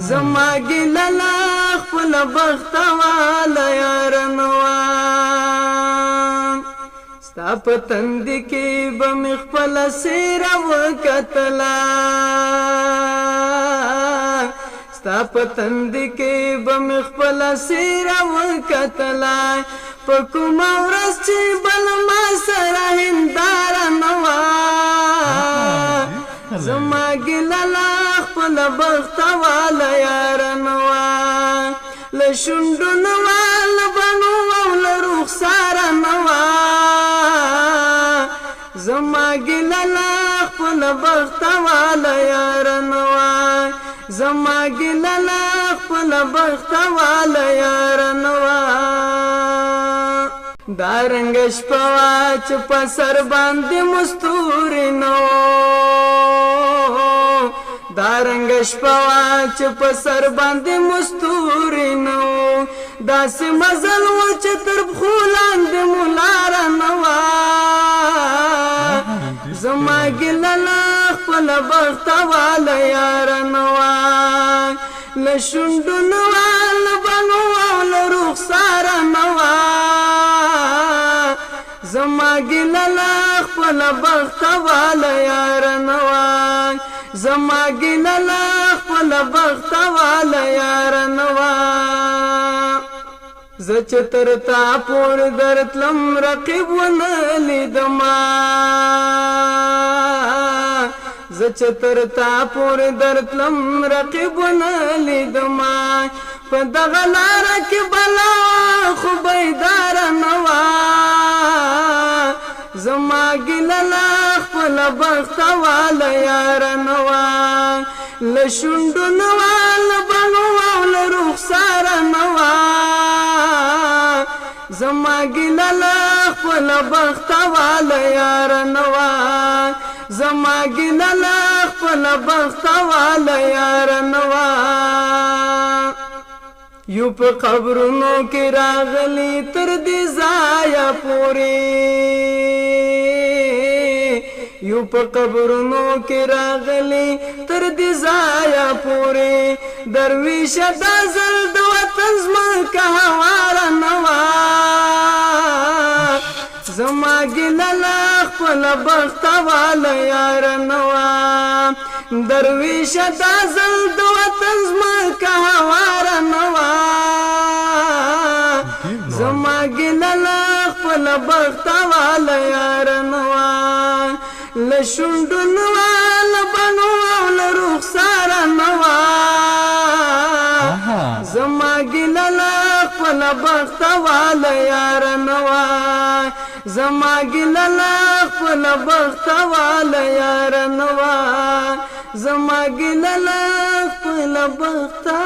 زما ګیله له خپله بخته واله یاره نوا ستا په تندي کې به مې خپله څېره وکتله ستا په تندي کې به مې خپله څېره وکتله په کومه ورځ چې بل ما سره هنداره نه وه زما ګیله له خپله بخته واله یاره نه وه له شونډو نه وه له بڼو او له رخساره نه وه زما ګیله له خپله بخته واله یاره نه وه زما ګیله له خپله بخته واله یاره نه وه دا رنګه شپه وه چې په سر باندې مستوري نه دا رنګه شپه وه چې په سر باندې مستوري نه و داسې مزل و چې تر پښو لاندې مو لاره نه وه زما ګیله له خپله بخته واله یاره نه وه له شونډو نه وه له بڼو او له رخساره نه وه زما ګیله له خپله بخته واله یاره نه وه زما ګیله له خپله بخته واله یاره نه وه زه چې تر تا پورې درتلم رقیب ونه لیدمه زه چې تر تا پورې درتلم رقیب ونه لیدمه په دغه لاره کې بلا خو بیداره نه وه زما ګیله له خپله بخته واله یاره نه وه له شونډو نه وه له بڼو او له رخساره نه وه زما ګیله له خپله بخته واله یاره نه وه زما ګیله له خپله بخته واله یاره نه وه یو په قبرونو کې راغلی تر دې ځایه پورې یو په قبرونو کې راغلی تر دې ځایه پورې درویشه دا ځل د وطن ځمکه هواره نه وه زما ګیله له خپله بخته واله یاره نه وه درویشه دا ځل د وطن ځمکه هواره نه وه زما ګیله له خپله بخته واله یاره نه وه له شونډو نه وه له بڼو او له رخساره نه وه زما ګیله له خپله بخته واله یاره نه وه زما ګیله له خپله بخته واله یاره نه وه زما ګیله له خپله بخته